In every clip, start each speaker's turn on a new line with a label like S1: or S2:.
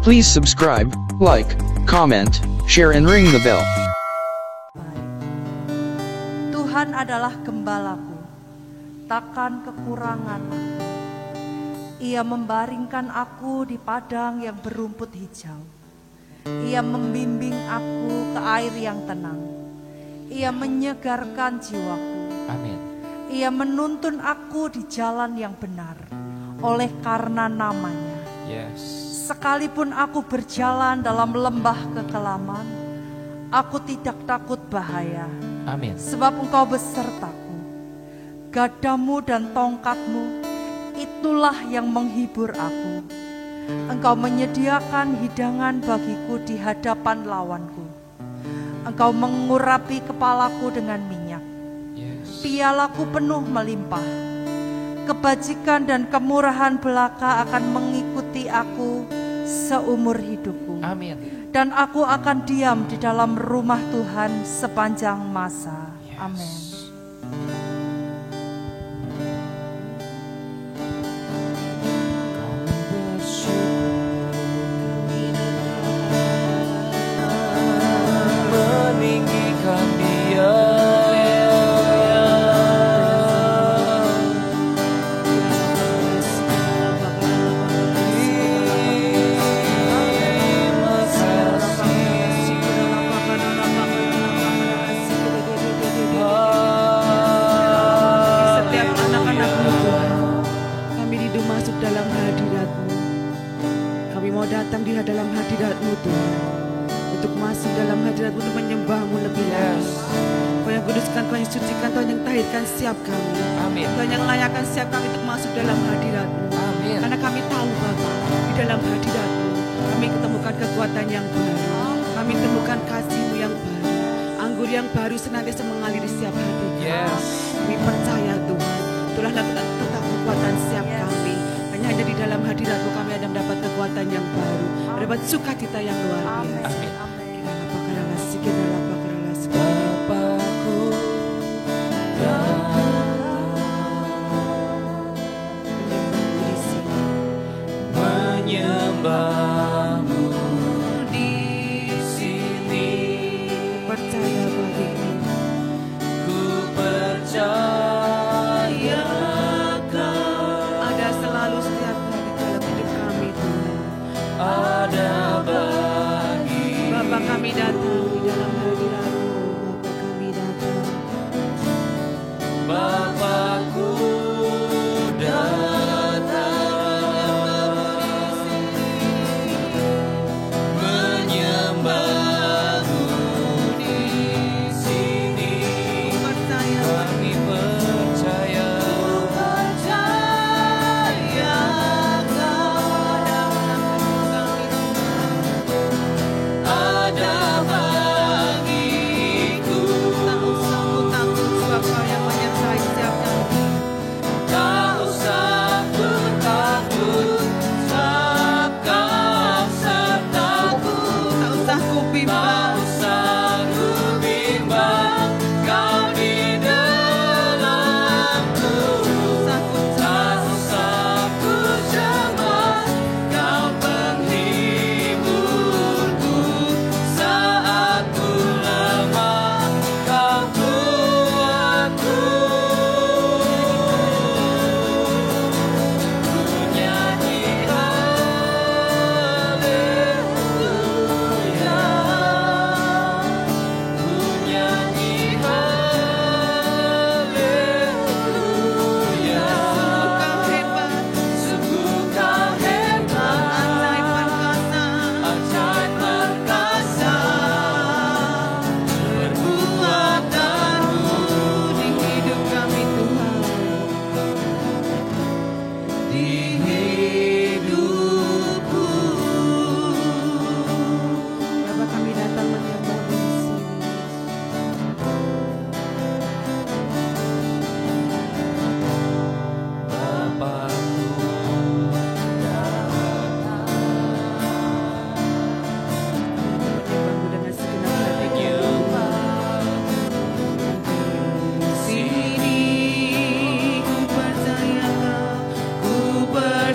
S1: Please subscribe, like, comment, share and ring the bell.
S2: Tuhan adalah gembalaku, takkan kekurangan aku. Ia membaringkan aku di padang yang berumput hijau. Ia membimbing aku ke air yang tenang. Ia menyegarkan jiwaku.
S3: Amin.
S2: Ia menuntun aku di jalan yang benar oleh karena namanya.
S3: Yes.
S2: Sekalipun aku berjalan dalam lembah kekelaman, aku tidak takut bahaya.
S3: Amin.
S2: Sebab Engkau besertaku. Gadamu dan tongkatmu, itulah yang menghibur aku. Engkau menyediakan hidangan bagiku di hadapan lawanku. Engkau mengurapi kepalaku dengan minyak.
S3: Yes.
S2: Pialaku penuh melimpah. Kebajikan dan kemurahan belaka akan mengikuti aku seumur hidupku.
S3: Amin.
S2: Dan aku akan diam di dalam rumah Tuhan sepanjang masa.
S3: Yes.
S2: Amin.
S3: Meninggikan Dia.
S4: Setiap anak-anak-Mu Tuhan, kami rindu masuk dalam hadirat-Mu. Kami mau datang di dalam hadirat-Mu Tuhan, untuk masuk dalam hadirat-Mu, untuk menyembah-Mu lebih lagi. Kau yang kuduskan, Kau yang sucikan, Kau yang tahirkan siap kami.
S3: Amin.
S4: Kau yang layakkan siap kami untuk masuk dalam hadirat-Mu.
S3: Amin.
S4: Karena kami tahu Bapa, di dalam hadirat-Mu kami ketemukan kekuatan yang baru. Kami temukan kasih-Mu yang baru. Anggur yang baru senantiasa mengalir di setiap hati kami.
S3: Yes.
S4: Kami percaya Tuhan, itulah lakukan tetap kekuatan setiap kami. Hanya di dalam hadirat-Mu kami ada mendapat kekuatan yang baru, mendapat sukacita yang luar biasa.
S3: Amin. Bapakku menyembah-Mu di sini.
S4: Percaya bagimu,
S3: Ku percaya Kau
S4: ada selalu setiap hari dalam hidup kami Tuhan.
S3: ada bagi
S4: Bapa kami datang di dalam hadirat-Mu. Bapa kami datang.
S3: Bapakku menyembah-Mu di sini.
S4: Percaya
S3: Kami percaya ada bagiku.
S4: tak usah ku takut sebab Kau yang menyertai setiap kami.
S3: Tak usah ku takut, sebab Kau sertaku.
S4: Tak usah ku
S3: Tak
S4: bimbang,
S3: usah ku bimbang, Kau di dalamku.
S4: tak usah ku
S3: Tak usah ku cemas, Kau penghiburku. Saat ku lemah, Kau kuatku. Ku nyanyi haleluya. Ku nyanyi haleluya.
S4: Kau hebat,
S3: Sungguh Kau hebat,
S4: ajaib perkasa.
S3: ajaib perkasa. Perbuatanmu
S4: Di hidup kami Tuhan,
S3: di hidupku.
S4: Bapa kami datang menyembah-Mu di sini.
S3: Bapakku datang
S4: Menyembah-Mu dengan segenap hati
S3: menyembah
S4: di sini. Ku percaya Kau, ku percaya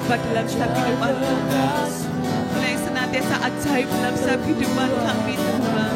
S4: hebat dalam setiap kehidupan kami. Tuhan yang senantiasa ajaib dalam setiap kehidupan kami Tuhan.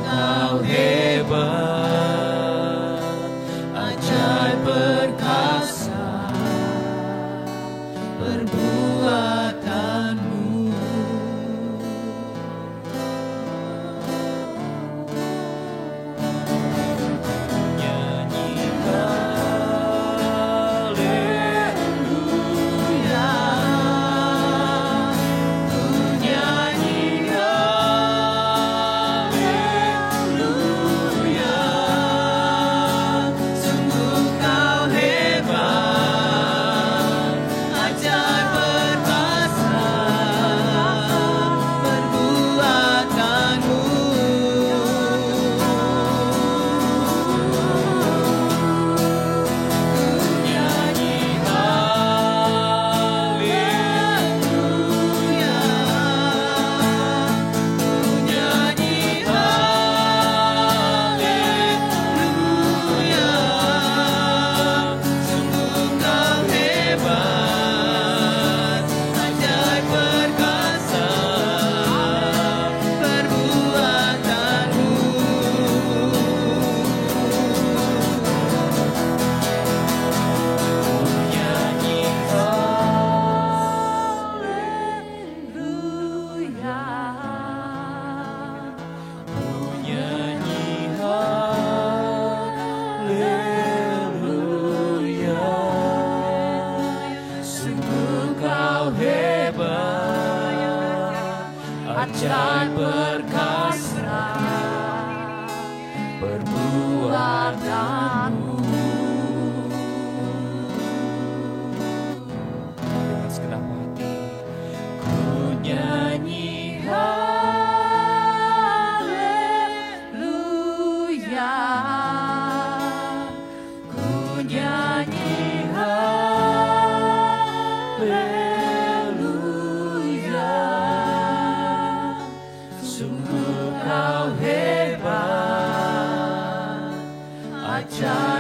S3: Kau Kau hebat, ajaib perkasa, perbuatanmu. Dengan segenap hati ku nyanyi haleluya, ku nyanyi haleluya. Sungguh kau hebat, ajaib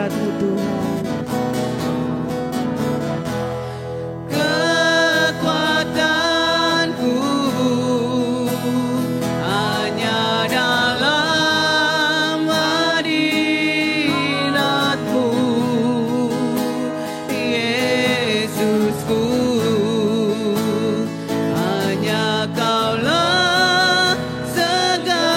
S4: hadirat-Mu Tuhan.
S3: Kekuatanku hanya dalam hadirat-Mu, Yesusku. Hanya Kaulah segalanya.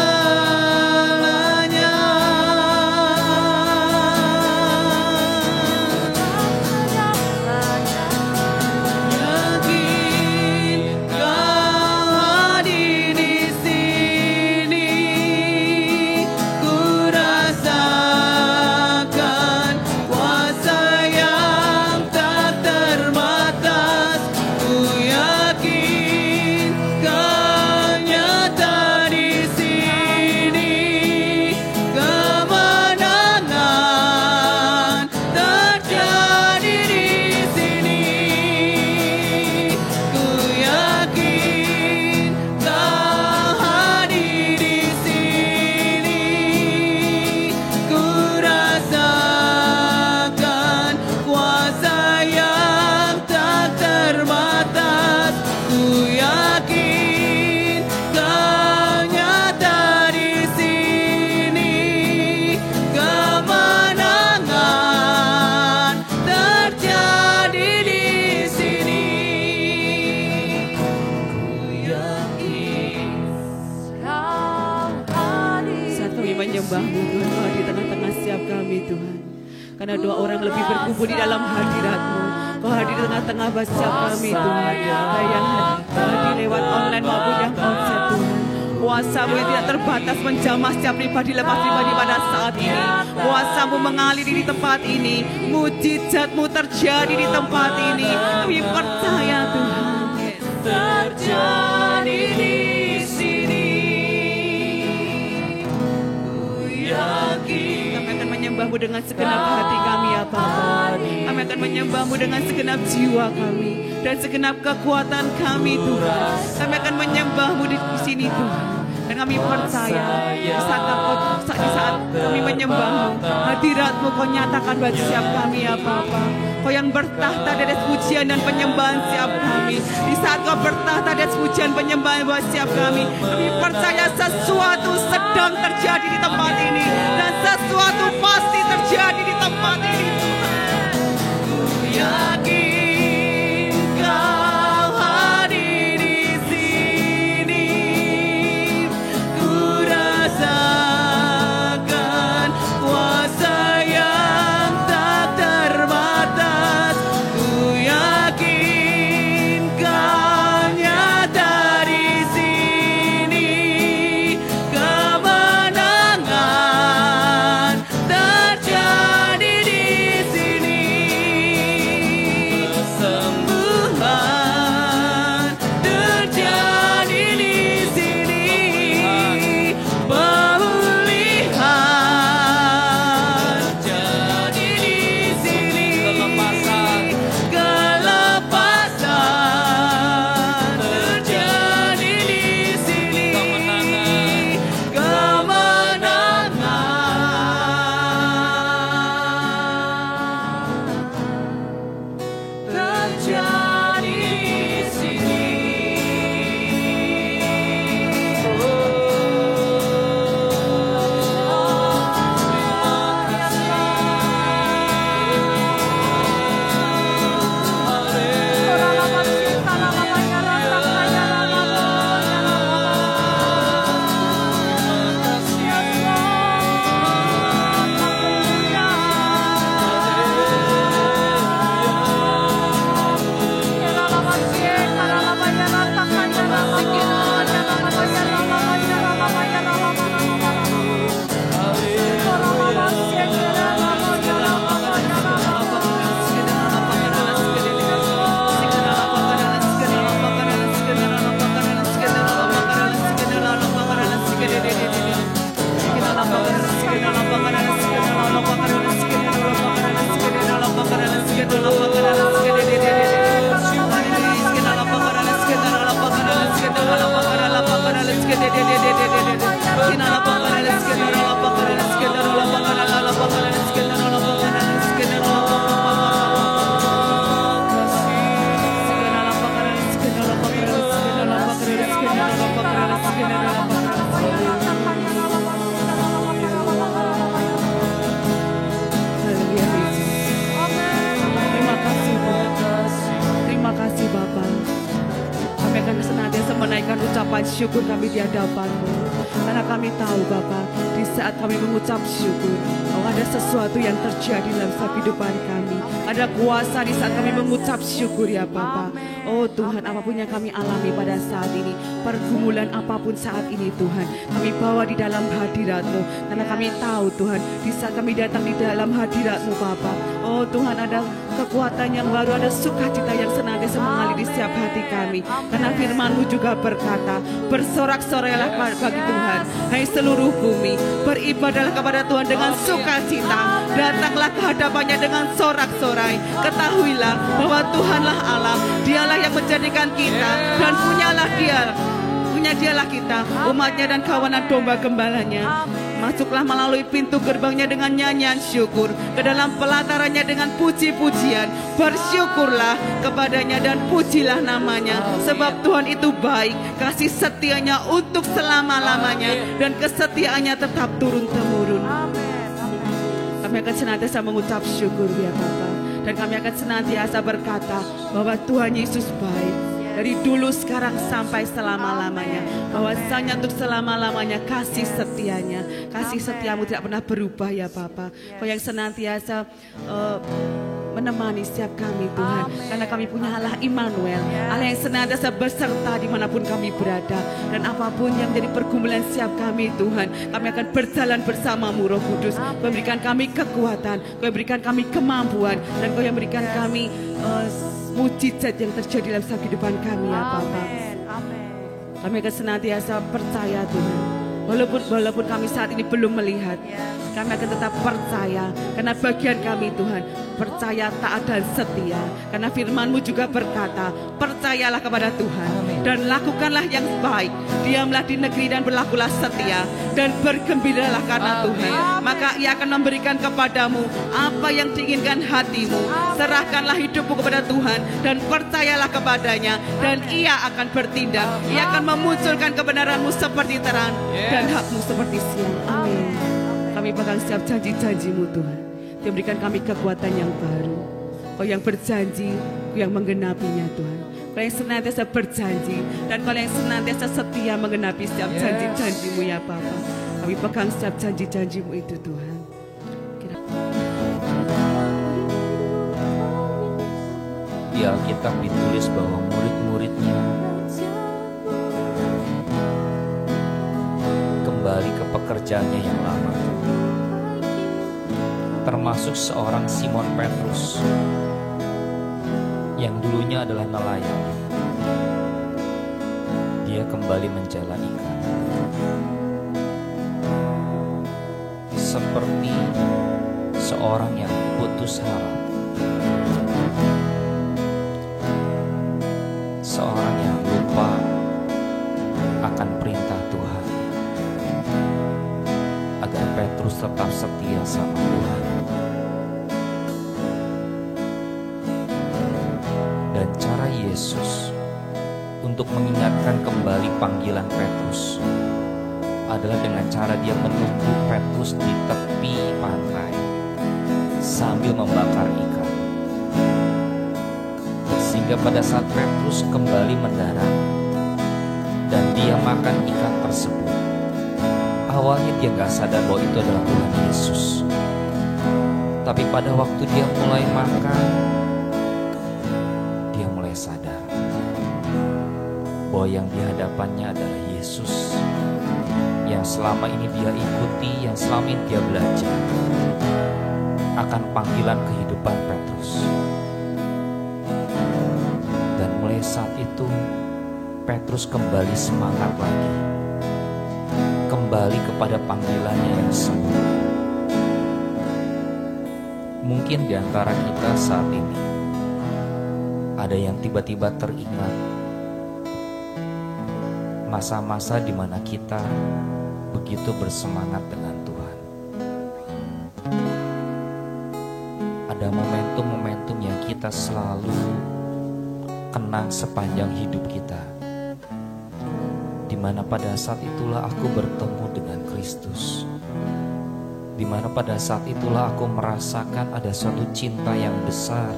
S3: Yakin Kau hadir di sini, ku rasakan kuasa yang tak terbatas. Ku yakin Kau nyata di sini, kemenangan terjadi di sini. Ku yakin Kau hadir di sini, ku rasakan kuasa yang tak terbatas. Ku yakin Kau nyata di sini, kemenangan terjadi di sini. Ku yakin Kau hadir.
S4: Saat kami menyembah-Mu Tuhan, Kau di tengah-tengah setiap kami Tuhan. Karena 2 orang lebih berkumpul di dalam hadirat-Mu, Kau hadir di tengah-tengah setiap kami Tuhan. Baik yang hadir lewat online maupun yang onsite Tuhan. Kuasa-Mu yang tidak terbatas menjamah setiap pribadi lepas pribadi pada saat ini. Kuasa-Mu mengalir di tempat ini. Mujizat-Mu terjadi di tempat ini. Kami percaya Tuhan.
S3: Terjadi di sini. Ku yakin
S4: Kami akan menyembah-Mu dengan segenap hati kami ya Bapa. Kami akan menyembah-Mu dengan segenap jiwa kami dan segenap kekuatan kami Tuhan. Kami akan menyembah-Mu di sini Tuhan. Dan kami percaya di saat kami menyembah-Mu, hadirat-Mu Kau nyatakan bagi setiap kami ya Bapa. Kau yang bertahta di atas pujian dan penyembahan setiap kami. Di saat Kau bertahta di atas pujian penyembahan buat setiap kami percaya sesuatu sedang terjadi di tempat ini. Dan sesuatu pasti terjadi di tempat ini Tuhan.
S3: Ku yakin Kau hadir di sini, ku rasakan kuasa yang tak terbatas. Ku yakin Kau nyata di sini, kemenangan terjadi
S4: syukur kami di hadapan-Mu. Karena kami tahu Bapa, di saat kami mengucap syukur, bahwa ada sesuatu yang terjadi dalam kehidupan kami. Ada kuasa di saat kami mengucap syukur ya Bapa. Oh Tuhan, apapun yang kami alami pada saat ini, pergumulan apapun saat ini Tuhan, kami bawa di dalam hadirat-Mu. Karena kami tahu Tuhan, di saat kami datang di dalam hadirat-Mu Bapa, oh Tuhan, ada kekuatan yang baru, ada sukacita yang senantiasa mengalir di setiap hati kami. Karena firman-Mu juga berkata, bersorak-sorailah bagi Tuhan, hai seluruh bumi, beribadahlah kepada Tuhan dengan sukacita, datanglah ke hadapannya dengan sorak-sorai. Ketahuilah bahwa Tuhanlah Allah, Dialah yang menjadikan kita, dan dialah kita, umatnya dan kawanan domba gembalanya. Masuklah melalui pintu gerbangnya dengan nyanyian syukur, ke dalam pelatarannya dengan puji-pujian. Bersyukurlah kepadanya dan pujilah namanya, sebab Tuhan itu baik, kasih setianya untuk selama-lamanya, dan kesetiaannya tetap turun-temurun. Kami akan senantiasa mengucap syukur ya Bapa, dan kami akan senantiasa berkata bahwa Tuhan Yesus baik. Dari dulu sekarang sampai selama-lamanya, bahwasanya untuk selama-lamanya kasih setianya, kasih setiamu tidak pernah berubah ya Bapa. Kau yang senantiasa menemani setiap kami Tuhan, karena kami punya Allah Immanuel, Allah yang senantiasa berserta dimanapun kami berada. Dan apapun yang menjadi pergumulan setiap kami Tuhan, kami akan berjalan bersama-Mu Roh Kudus. Kau berikan kami kekuatan, Kau berikan kami kemampuan, dan Kau yang berikan kami mujizat yang terjadi dalam kehidupan kami ya Bapa. Kami akan senantiasa percaya Tuhan, walaupun kami saat ini belum melihat, kami akan tetap percaya, karena bagian kami Tuhan, percaya, taat dan setia. Karena firman-Mu juga berkata, percayalah kepada Tuhan dan lakukanlah yang baik, diamlah di negeri dan berlakulah setia, dan bergembiralah karena Tuhan, maka Ia akan memberikan kepadamu apa yang diinginkan hatimu. Serahkanlah hidupmu kepada Tuhan dan percayalah kepadanya, dan Ia akan bertindak. Ia akan memunculkan kebenaranmu seperti terang dan hakmu seperti siang. Amin. Kami pegang setiap janji-janji-Mu Tuhan, Dia berikan kami kekuatan yang baru. Kau yang berjanji, Kau yang menggenapinya Tuhan. Kau yang senantiasa berjanji, dan Kau yang senantiasa setia menggenapi setiap janji-janji-Mu ya Bapa. Kami pegang setiap janji-janji-Mu itu Tuhan.
S5: Di Alkitab ditulis bahwa murid-muridnya kembali ke pekerjaannya yang lama, termasuk seorang Simon Petrus yang dulunya adalah nelayan. Dia kembali menjala ikan, seperti seorang yang putus harap, seorang yang lupa akan perintah Tuhan, agar Petrus tetap setia sama Tuhan. Dan cara Yesus untuk mengingatkan kembali panggilan Petrus adalah dengan cara Dia menunggu Petrus di tepi pantai sambil membakar ikan. Sehingga pada saat Petrus kembali mendarat dan dia makan ikan tersebut, awalnya dia gak sadar bahwa itu adalah Tuhan Yesus. Tapi pada waktu dia mulai makan, dia mulai sadar bahwa yang di hadapannya adalah Yesus, yang selama ini dia ikuti, yang selama ini dia belajar akan panggilan kehidupan Petrus. Dan mulai saat itu Petrus kembali semangat lagi, kembali kepada panggilannya yang semula. Mungkin di antara kita saat ini ada yang tiba-tiba teringat masa-masa di mana kita begitu bersemangat dengan Tuhan. Ada momentum-momentum yang kita selalu kenang sepanjang hidup kita, di mana pada saat itulah aku bertemu dengan Kristus, di mana pada saat itulah aku merasakan ada suatu cinta yang besar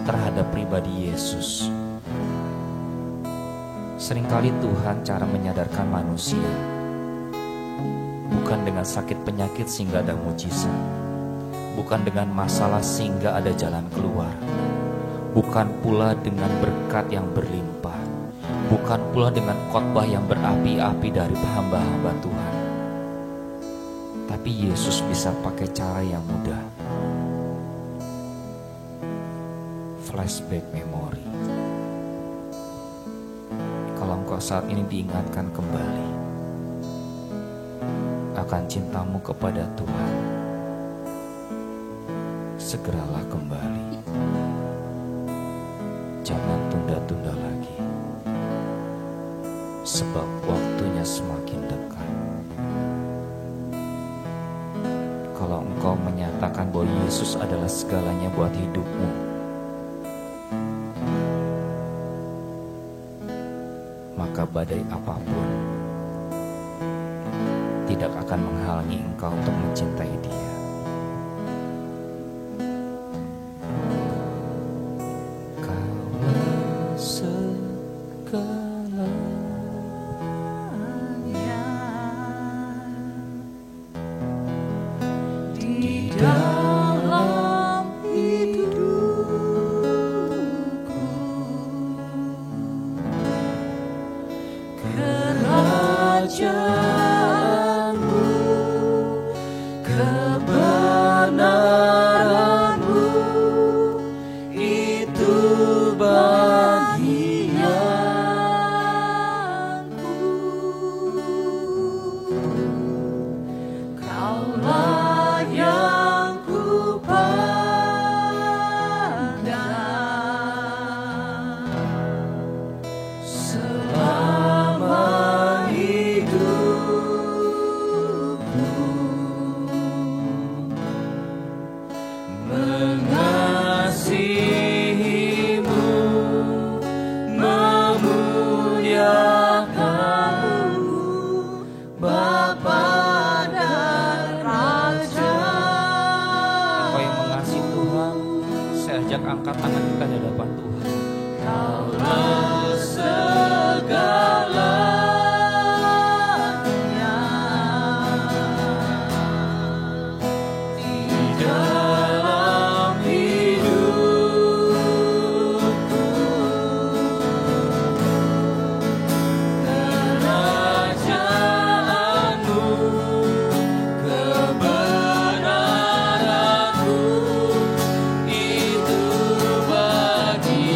S5: terhadap pribadi Yesus. Seringkali Tuhan cara menyadarkan manusia bukan dengan sakit penyakit sehingga ada mujizat, bukan dengan masalah sehingga ada jalan keluar, bukan pula dengan berkat yang berlimpah, bukan pula dengan khotbah yang berapi-api dari hamba-hamba Tuhan. Tapi Yesus bisa pakai cara yang mudah. Flashback memori. Kalau engkau saat ini diingatkan kembali akan cintamu kepada Tuhan, segeralah kembali. Jangan tunda-tunda lagi, sebab waktunya semakin dekat. Kalau engkau menyatakan bahwa Yesus adalah segalanya buat hidupmu, maka badai apapun tidak akan menghalangi engkau untuk mencintai Dia. Kaulah segalanya
S2: di dalam hidupku, kerajaanmu, kebenaranmu, itu bagianku. Kaulah yang ku pandang selama hidupku, mengasihimu, memuliakanmu, Bapa dan Raja.
S5: Engkau yang mengasihi Tuhan, saya ajak angkat tangan kita di hadapan Tuhan.
S2: Kaulah segalanya di dalam hidupku, kerajaanmu, kebenaranmu, itu bagianku.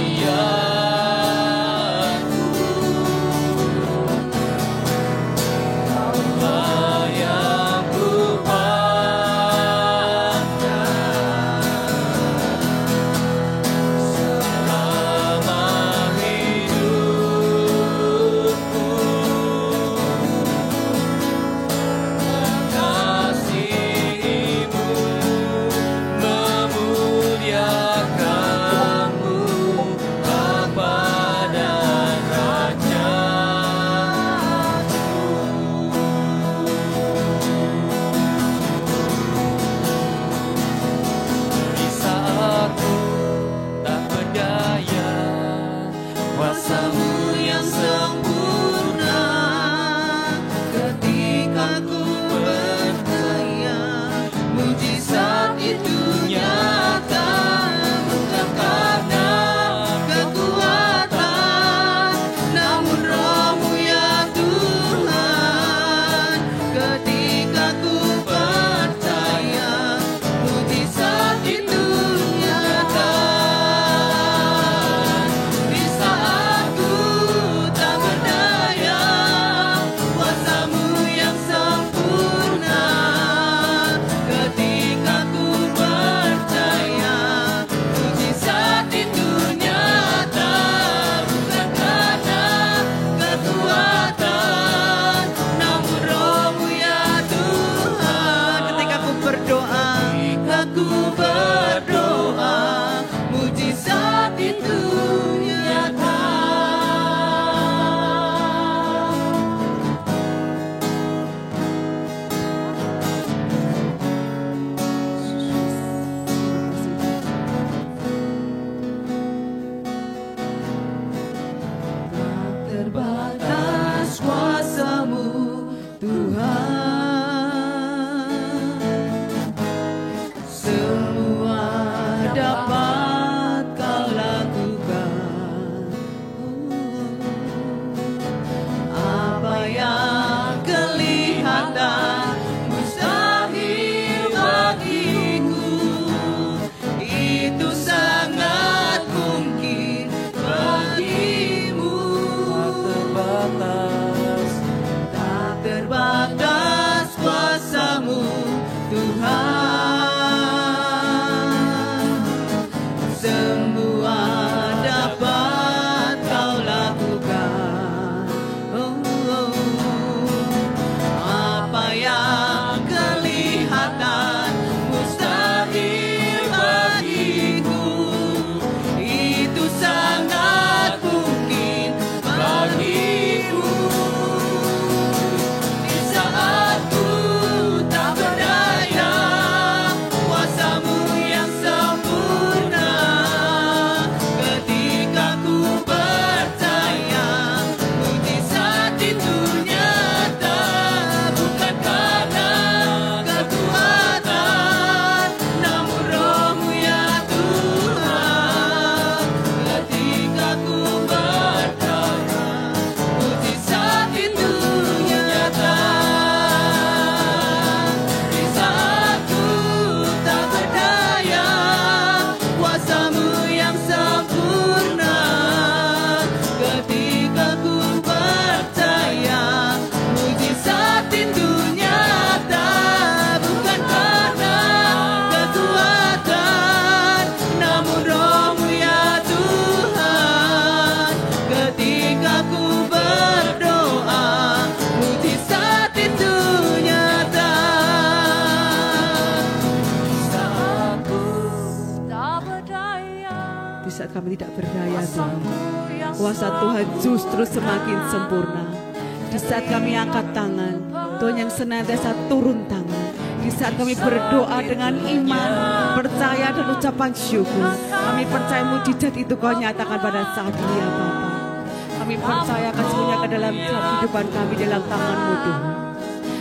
S4: kami tidak berdaya Tuhan. Kuasa Tuhan justru semakin sempurna. Di saat kami angkat tangan, Tuhan yang senantiasa turun tangan. Di saat kami berdoa dengan iman, percaya dan ucapan syukur, kami percaya mujizat itu Kau nyatakan pada saat ini ya Bapa. Kami percayakan semuanya ke dalam kehidupan kami dalam tangan-Mu Tuhan.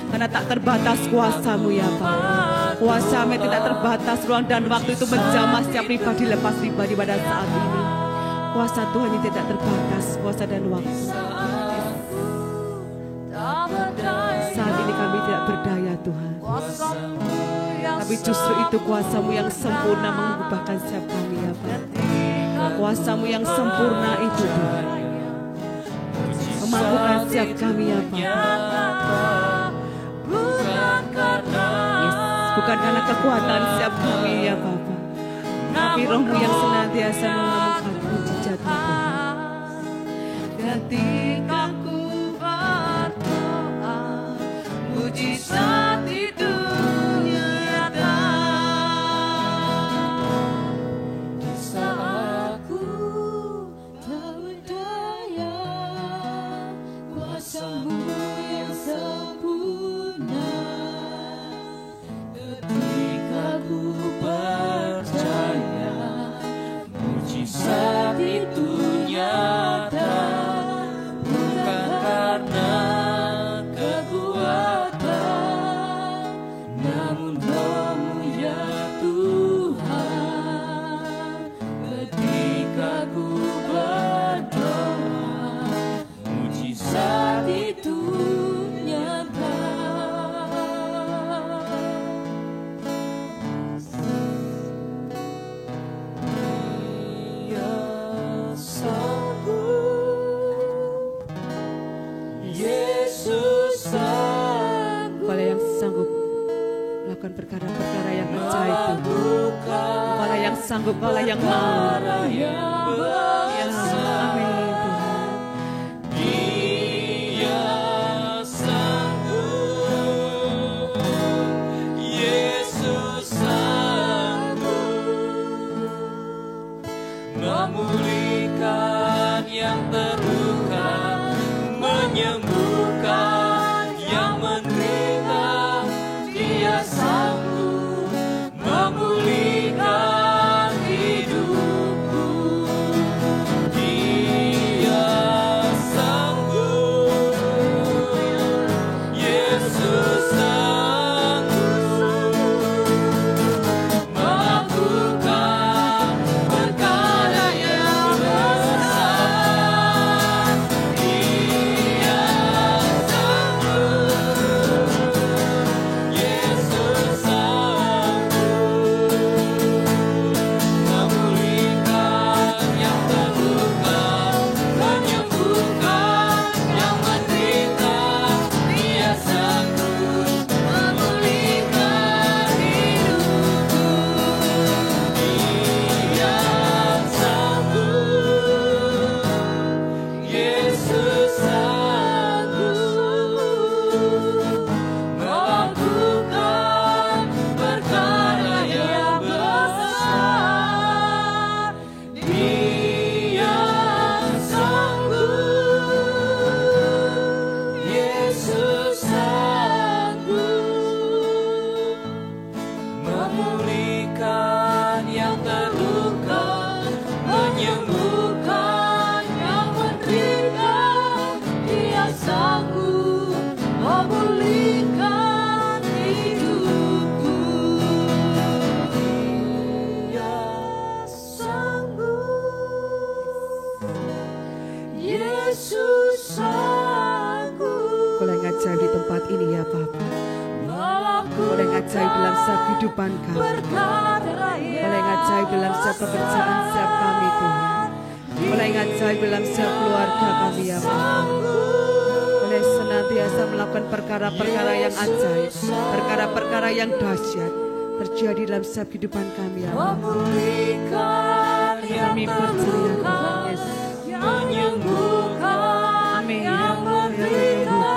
S4: Karena tak terbatas kuasa-Mu ya Bapa. Kuasa-Mu tidak terbatas, ruang dan waktu itu menjamah setiap pribadi lepas pribadi pada saat ini. Kuasa Tuhan ini tidak terbatas, kuasa dan waktu. Saat ini kami tidak berdaya Tuhan, tapi justru itu kuasa-Mu yang sempurna mengubahkan setiap kami ya Bapa. Kuasa-Mu yang sempurna itu Tuhan memampukan setiap kami ya Bapa. Yes, bukan karena kekuatan setiap kami ya Bapa, tapi Roh-Mu yang senantiasa mengamukkan mujizat Tuhan. Ketika ku berdoa, mujizat itu nyata. Di saat aku tak berdaya, kuasa-Mu yang sempurna. Ketika ku percaya, mujizat itu nyata. Bukan karena kekuatan, namun Roh-Mu ya Tuhan. Ketika ku berdoa, mujizat itu nyata. Dia sanggup, Yesus sanggup. Kau yang sanggup melakukan perkara-perkara yang ajaib Tuhan. Kau yang sanggup, Kau yang mau. Ya, amin Tuhan.
S3: Dia sanggup, Yesus sanggup memulihkan yang terluka, menyembuhkan yang menderita. Dia sanggup memulihkan hidupku. Dia sanggup, Yesus sanggup melakukan perkara yang besar. Dia sanggup, Yesus sanggup memulihkan yang terluka, menyembuhkan yang menderita. Dia sanggup memulihkan hidupku. Dia sanggup, Yesus sanggup melakukan perkara yang besar. Dia sanggup, Yesus sanggup memulihkan yang terluka, menyembuhkan yang menderita. Dia sanggup memulihkan hidupku. Dia sanggup, Yesus sanggup.
S4: Kau yang ajaib di tempat ini ya Bapa. Kau yang ajaib dalam setiap kehidupan kami. Kau yang ajaib dalam setiap pekerjaan setiap kami Tuhan. Kau yang ajaib dalam setiap keluarga kami ya Bapa. Kau yang senantiasa melakukan perkara-perkara yang ajaib, perkara-perkara yang dahsyat terjadi dalam setiap kehidupan kami ya Bapa.
S3: Memulihkan yang
S4: Kami percaya
S3: terluka,
S4: Tuhan Yesus.
S3: menyembuhkan
S4: Amin.
S3: yang menderita.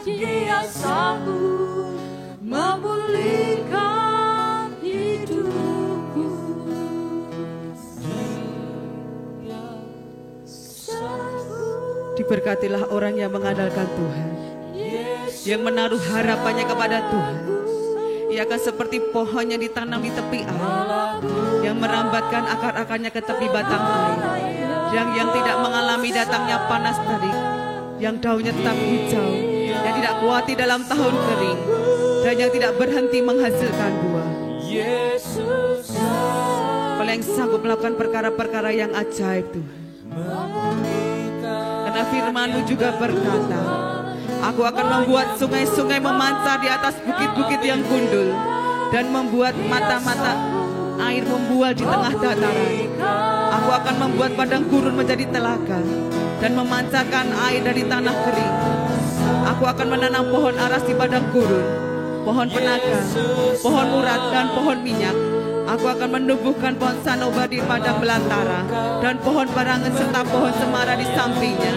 S3: Dia sanggup memulihkan hidupku.
S4: Berkatilah orang yang mengandalkan Tuhan, yang menaruh harapannya kepada Tuhan. Ia akan seperti pohon yang ditanam di tepi air, yang merambatkan akar-akarnya ke tepi batang air, yang tidak mengalami datangnya panas terik, yang daunnya tetap hijau, yang tidak khawatir dalam tahun kering, dan yang tidak berhenti menghasilkan buah. Kau yang sanggup melakukan perkara-perkara yang ajaib, Tuhan. Karena firman-Mu juga berkata, Aku akan membuat sungai-sungai memancar di atas bukit-bukit yang gundul, dan membuat mata-mata air membual di tengah dataran. Aku akan membuat padang gurun menjadi telaga, dan memancarkan air dari tanah kering. Aku akan menanam pohon aras di padang gurun, pohon penaga, pohon urat, dan pohon minyak. Aku akan menumbuhkan pohon sanobar di padang belantara, dan pohon barangan serta pohon semara di sampingnya,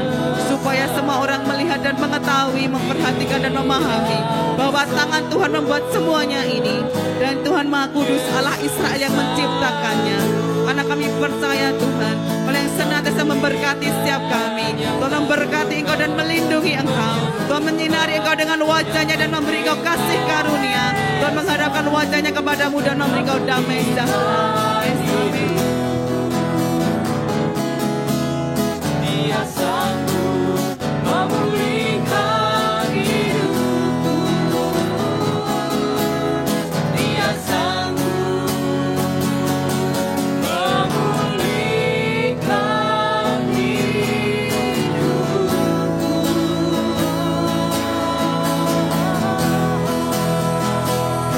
S4: supaya semua orang melihat dan mengetahui, memperhatikan dan memahami bahwa tangan Tuhan membuat semuanya ini, dan Tuhan Maha Kudus Allah Israel yang menciptakannya. Karena kami percaya Tuhan, Kau yang senantiasa memberkati setiap kami. Tuhan memberkati Engkau dan melindungi Engkau. Tuhan menyinari Engkau dengan wajahnya dan memberi Engkau kasih karunia. Tuhan menghadapkan wajahnya kepadamu dan memberi Engkau damai sejahtera.
S3: Dia sanggup memulihkan hidupku. Dia sanggup memulihkan hidupku.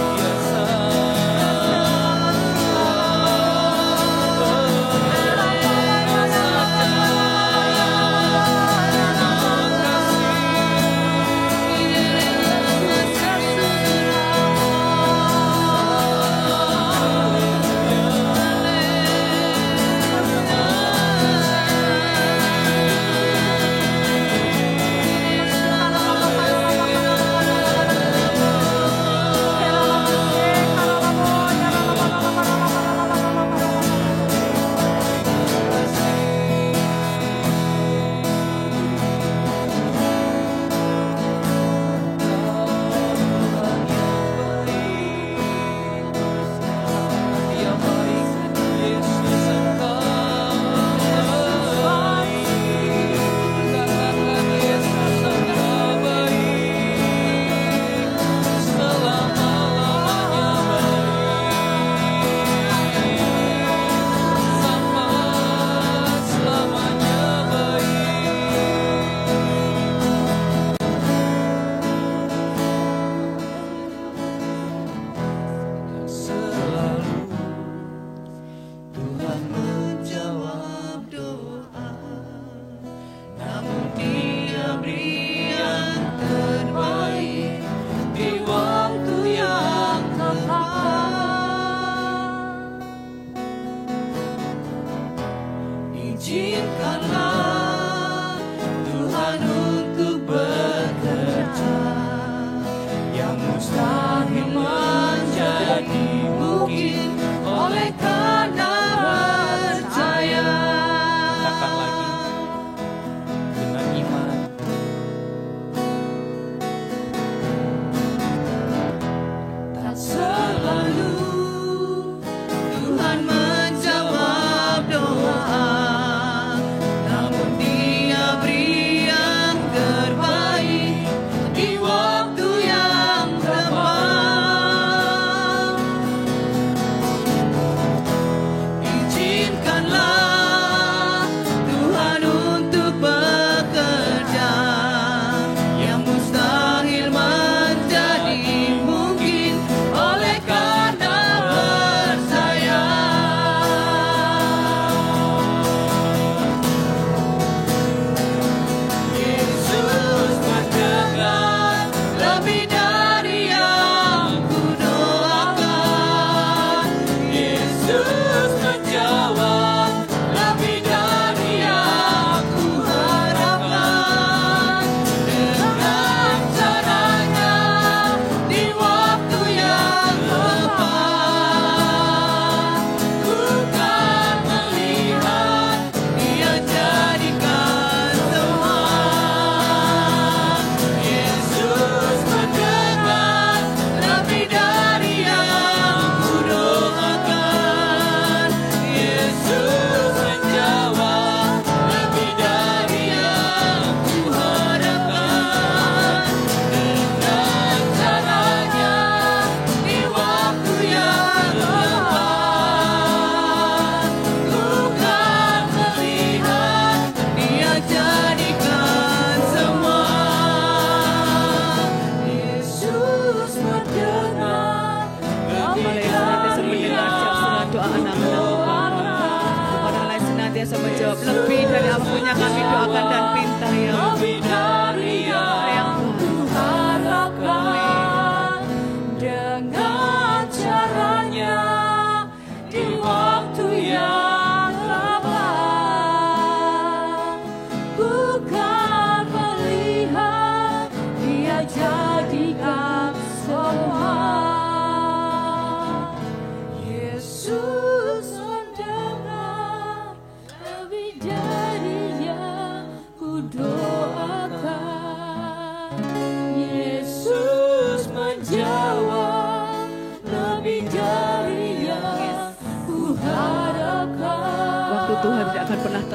S3: Dia sanggup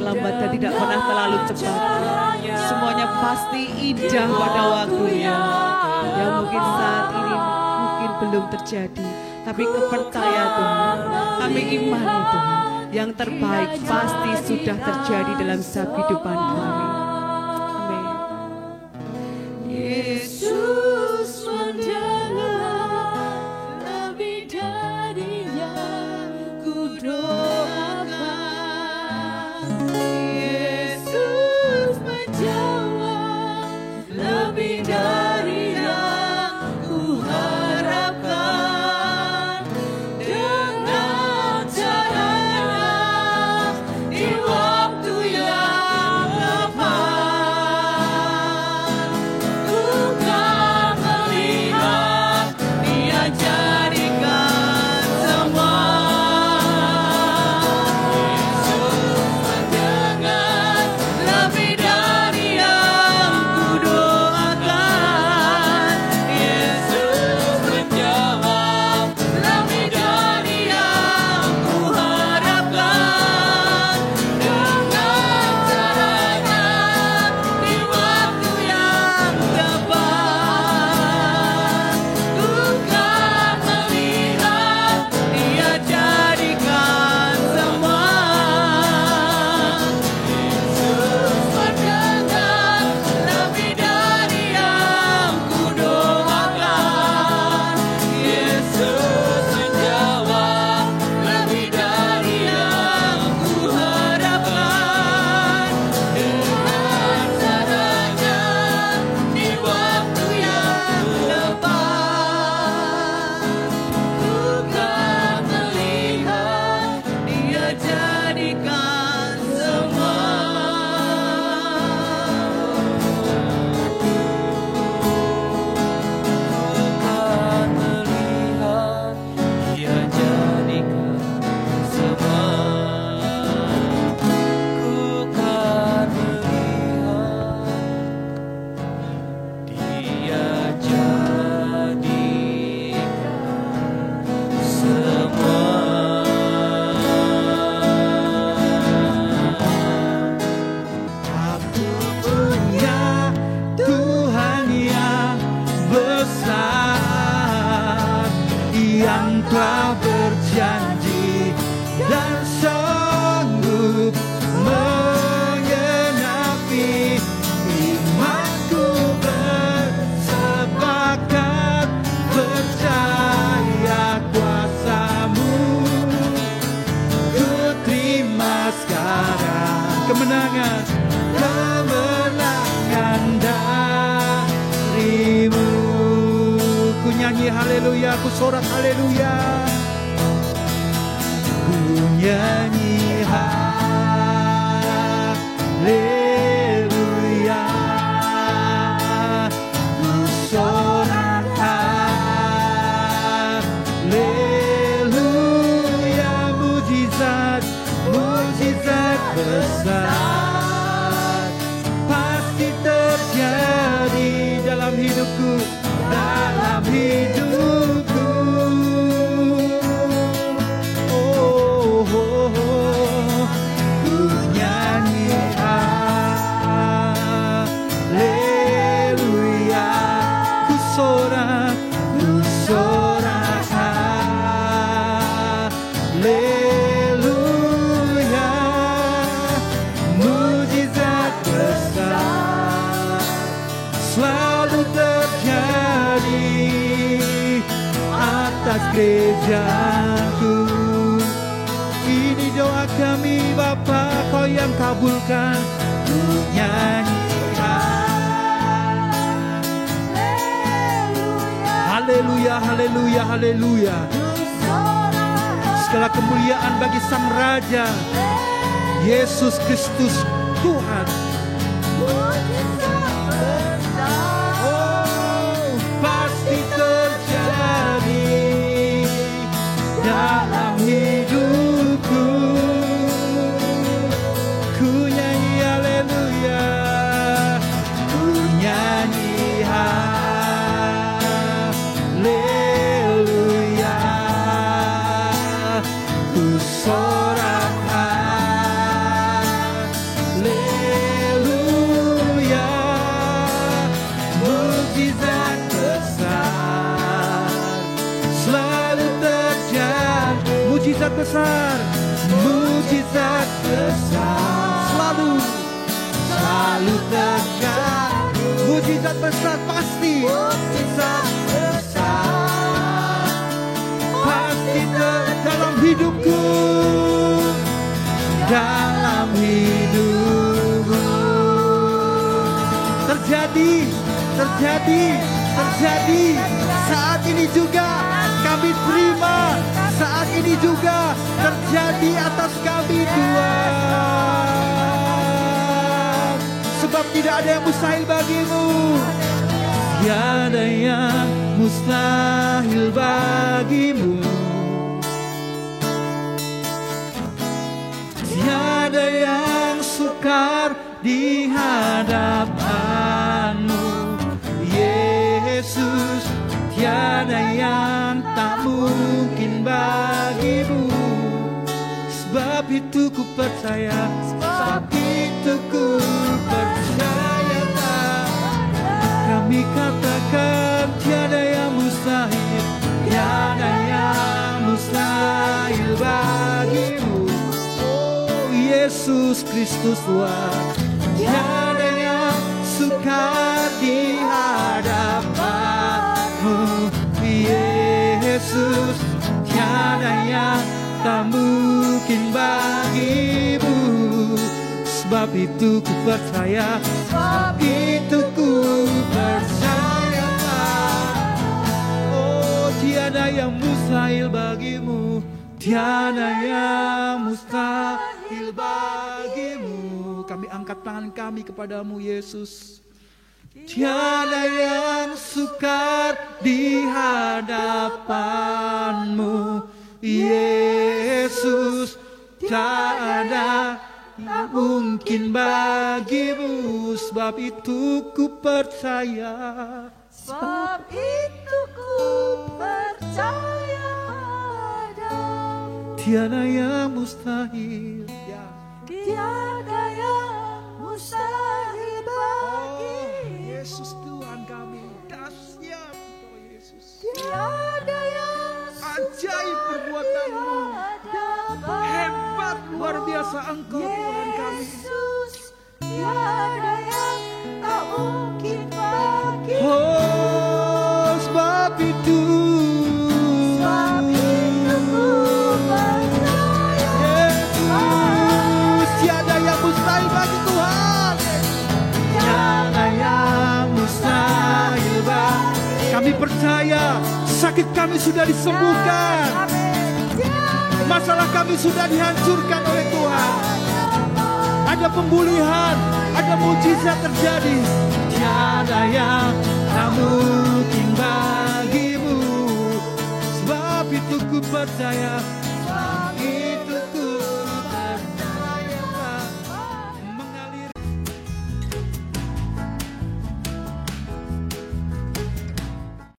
S4: lambat dan tidak pernah terlalu cepat. Semuanya pasti indah pada waktunya. Yang mungkin saat ini mungkin belum terjadi, tapi kepercayaan Tuhan, kami imani Tuhan, yang terbaik pasti sudah terjadi dalam setiap kehidupan kami. Amin.
S3: Yesus mendengar lebih dari yang kudoakan. Yesus menjawab lebih dari yang kuharapkan. Dengan caranya di waktu yang tepat, ku kan melihat Dia jadikan semua. Yesus mendengar lebih dari yang kudoakan. Yesus menjawab lebih dari yang kuharapkan. Dengan caranya di waktu yang tepat, ku kan melihat Dia jadikan semua. Yesus mendengar lebih dari yang kudoakan. Yesus menjawab lebih dari yang kuharapkan. Dengan caranya di waktu yang tepat, ku kan melihat Dia jadikan semua. Kan melihat Dia jadikan semua. Ku kan melihat Dia jadikan semua. Aku punya Tuhan yang besar, yang telah berjanji dan sanggup menggenapi imanku. Bersepakat percaya kuasa-Mu, ku terima sekarang kemenangan dari-Mu. Ku nyanyi haleluya, ku sorak haleluya, ku nyanyi haleluya, ku sorak haleluya. Mujizat, mujizat besar pasti terjadi dalam hidupku, dalam hidupku. Oh, oh, oh. Ku nyanyi haleluya, ku sorak haleluya. Mujizat besar selalu terjadi atas gerejaku. Ini doa kami Bapa, Kau yang kabulkan. Ku nyanyi haleluya, haleluya, haleluya. Segala kemuliaan bagi Sang Raja Yesus Kristus Tuhan. Oh, pasti terjadi dalam hidupku. Ku nyanyi haleluya, ku nyanyi haleluya, ku sorak mujizat besar, mujizat besar selalu terjadi. Mujizat besar pasti, mujizat besar pasti dalam hidupku, dalam hidupku. Terjadi saat ini juga kami terima, saat ini juga terjadi atas kami Tuhan, sebab tidak ada yang mustahil bagimu, tiada yang mustahil bagimu, tiada yang sukar di hadapanmu Yesus, tiada yang tak mungkin bagimu. Sebab itu ku percaya, sebab itu ku percaya. Kami katakan tiada yang mustahil, tiada yang mustahil bagimu. Oh Yesus Kristus Tuhan, tiada yang sukar di hadapanmu Yesus, tiada yang tak mungkin bagimu. Sebab itu ku percaya, sebab itu ku percaya. Oh tiada yang mustahil bagimu, tiada yang mustahil bagimu. Kami angkat tangan kami kepadamu Yesus. Tiada yang sukar di hadapanmu Yesus, tak ada yang mungkin bagimu. Sebab itu ku percaya,
S2: Sebab itu ku percaya padamu.
S3: tiada yang mustahil.
S2: Tiada yang mustahil bagi
S3: Yesus Tuhan kami, dahsyat Kau Yesus.
S2: tiada yang
S3: Ajaib perbuatan-Mu, hebat luar biasa Engkau Tuhan kami.
S2: Yesus, tiada yang tak mungkin bagi.
S3: Oh sebab itu
S2: ku percaya.
S3: Yesus, tiada yang mustahil bagi Tuhan, tiada yang mustahil bagi. Kami percaya sakit kami sudah disembuhkan, masalah kami sudah dihancurkan oleh Tuhan. Ada pemulihan, ada mujizat terjadi. Tiada yang tak mungkin bagimu. Sebab itu ku percaya,